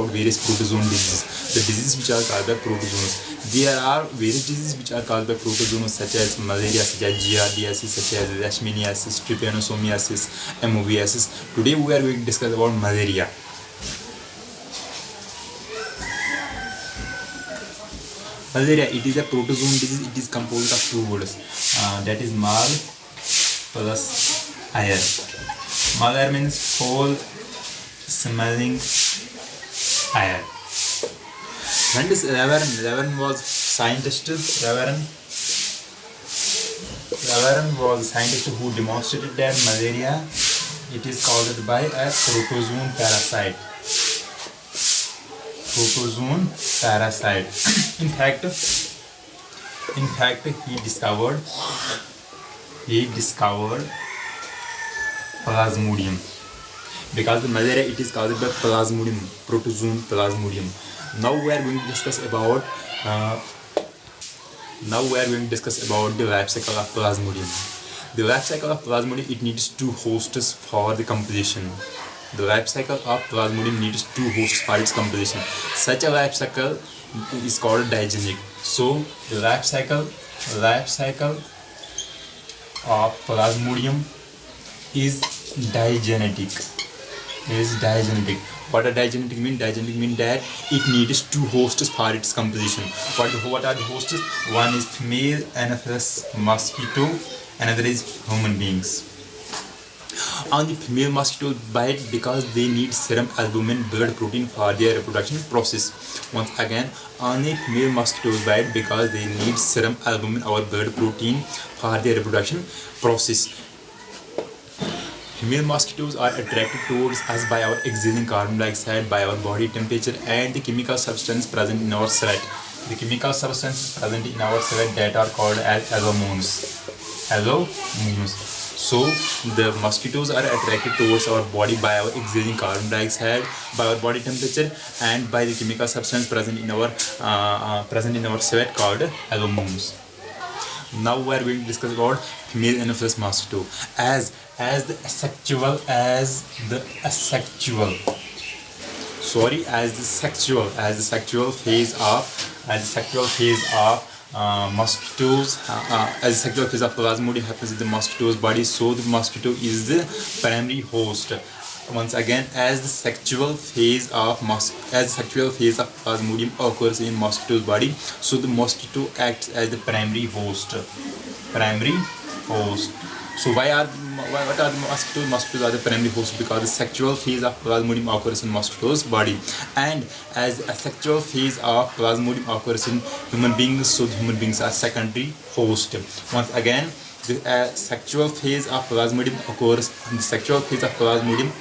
about various protozoan diseases. The diseases which are caused by protozoans. There are various diseases which are caused by protozoans such as malaria, such as giardiasis, such as leishmaniasis, trypanosomiasis, amoebiasis. Today we are going to discuss about malaria. Malaria, it is a protozoan disease. It is composed of two words, that is mal plus air. Mal air means foul smelling air. When this Reverend was scientist. Reverend was a scientist who demonstrated that malaria, it is caused by a protozoan parasite. Protozoan parasite. In fact, he discovered Plasmodium, because the malaria, it is caused by Plasmodium, protozoan Plasmodium. Now we are going to discuss about the life cycle of Plasmodium. The life cycle of Plasmodium, it needs two hosts for the composition. The life cycle of Plasmodium needs two hosts for its composition. Such a life cycle is called digenic. So the life cycle of Plasmodium is digenetic. What does digenetic mean? Digenetic means that it needs two hosts for its composition. What are the hosts? One is female Anopheles mosquito, another is human beings. Only female mosquitoes bite because they need serum albumin blood protein for their reproduction process. Once again, only female mosquitoes bite because they need serum albumin or blood protein for their reproduction process. Female mosquitoes are attracted towards us by our exhaling carbon dioxide, by our body temperature, and the chemical substance present in our sweat. The chemical substances present in our sweat that are called as pheromones. So the mosquitoes are attracted towards our body by our exhaling carbon dioxide, by our body temperature, and by the chemical substance present in our sweat called pheromones. Now we are going to discuss about female Anopheles mosquito. As the sexual phase of Plasmodium happens in the mosquito's body, so the mosquito is the primary host. Once again, as the sexual phase of Plasmodium occurs in mosquito's body, so the mosquito acts as the primary host. So what are the mosquitoes? Mosquitoes are the primary host because the sexual phase of Plasmodium occurs in mosquito's body, and as a sexual phase of Plasmodium occurs in human beings, so the human beings are secondary host. Once again, the sexual phase of Plasmodium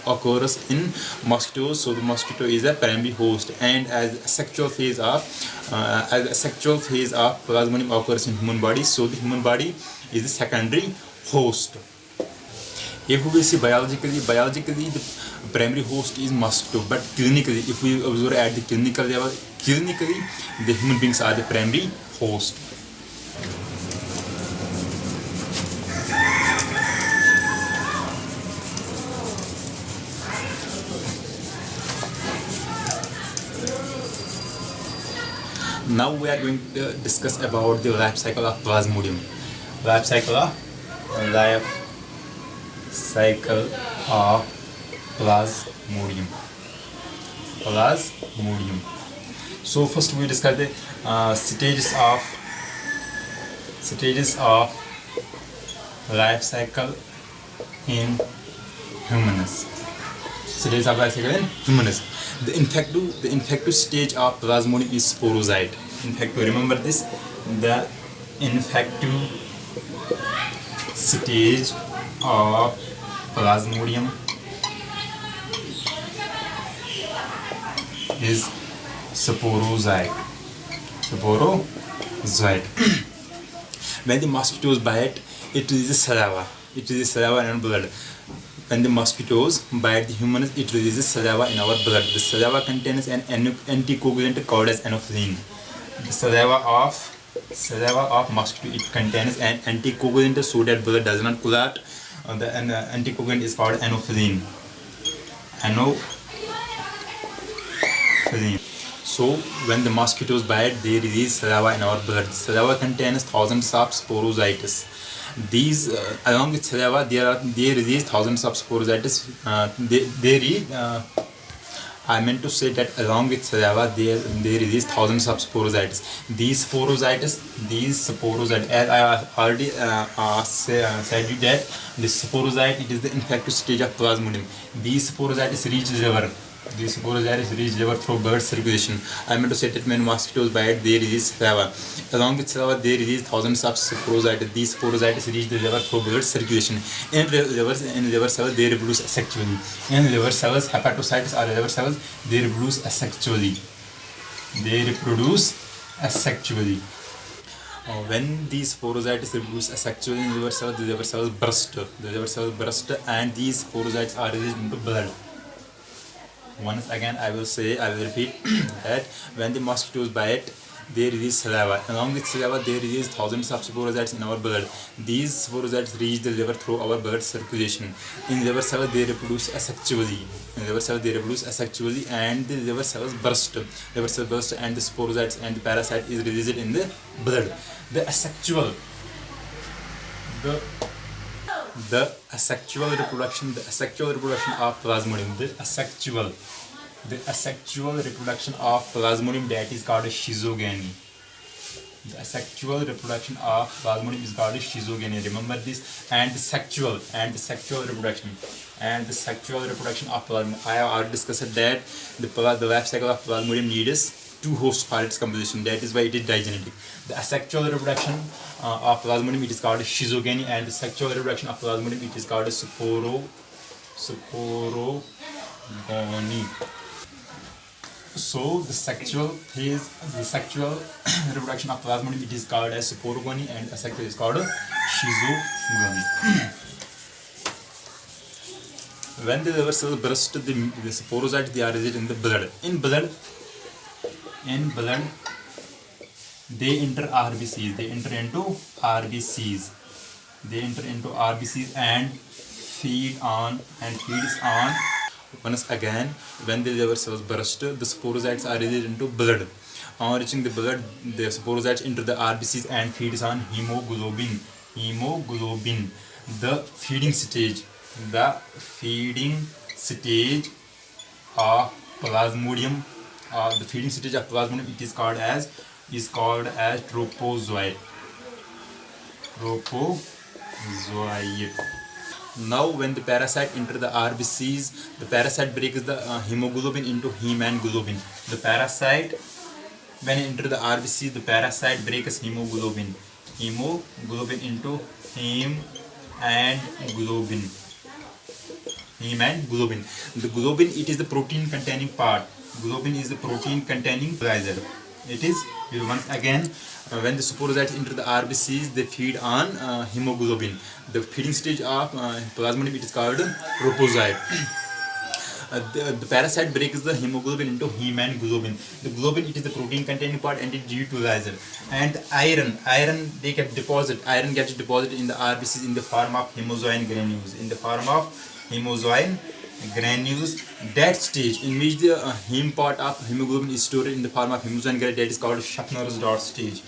occurs in mosquitoes, so the mosquito is a primary host, and as a sexual phase of Plasmodium occurs in human body, so the human body is the secondary host. If we see biologically the primary host is mosquito, but clinically, if we observe at the clinical level, the human beings are the primary host. Now we are going to discuss about the life cycle of Plasmodium. Life cycle of Plasmodium. So first we discuss the stages of life cycle in humans. The infective stage of Plasmodium is sporozoite. Remember this. The infective stage of Plasmodium is sporozoite. When the mosquitoes bite, it releases saliva and blood. When the mosquitoes bite the humans, it releases saliva in our blood. The saliva contains an anticoagulant called as anopheline. The saliva of mosquito, it contains an anticoagulant so that blood does not clot. The anticoagulant is called anopheline. So when the mosquitoes bite, they release saliva in our blood. Saliva contains thousands of sporocytes. These, along with saliva, they release thousands of sporocytes. I meant to say that along with saliva, they release thousands of sporocytes. These sporocytes, as I already said you that the sporocyte, it is the infective stage of Plasmodium. These sporocytes reach the liver. These sporocytes reach liver through blood circulation. I meant to say that when mosquitoes bite, they release saliva. Along with saliva, they release thousands of sporocytes. These sporocytes reach the liver through blood circulation. In liver cells, they reproduce asexually. In liver cells, hepatocytes or liver cells, they reproduce asexually. When these sporocytes reproduce asexually in liver cells, the liver cells burst. And these sporocytes are released into blood. Once again, I will repeat that when the mosquitoes bite, they release saliva. Along with saliva, they release thousands of sporocytes in our blood. These sporocytes reach the liver through our blood circulation. In liver cells, they reproduce asexually. And the liver cells burst. And the sporocytes and the parasite is released in the blood. The asexual reproduction of Plasmodium. The asexual reproduction of Plasmodium, that is called schizogeny. The asexual reproduction of Plasmodium is called schizogeny. Remember this. And the sexual reproduction of Plasmodium. I have already discussed that the life cycle of Plasmodium needs two hosts for its composition. That is why it is digenetic. The asexual reproduction of Plasmodium, it is called schizogeny, and the sexual reproduction of Plasmodium, it is called sporogony. So the sexual reproduction of Plasmodium, it is called as sporogony, and asexual is called schizogony. When the liver cells burst, the sporocytes, they are released in the blood. In blood, they enter RBCs. They enter into RBCs and feeds on. Once again, when the liver cells burst, the sporocytes are released into blood. On reaching the blood, the sporocytes enter the RBCs and feeds on hemoglobin. The feeding stage of Plasmodium. It is called as trophozoite. Now, when the parasite enter the RBCs, the parasite breaks the hemoglobin into heme and globin. When it enter the RBCs, the parasite breaks hemoglobin into heme and globin. The globin, it is the protein containing part. Globin is the protein containing fertilizer. It is, once again, when the sporocytes enter the RBCs, they feed on hemoglobin. The feeding stage of Plasmodium, it is called trophozoite. The parasite breaks the hemoglobin into heme and globin. The globin, it is the protein containing part, and it is utilizer. And iron gets deposited in the RBCs in the form of hemozoin granules. That stage in which the heme part of hemoglobin is stored in the form of hemozoin granules, that is called Schaffner's dot stage.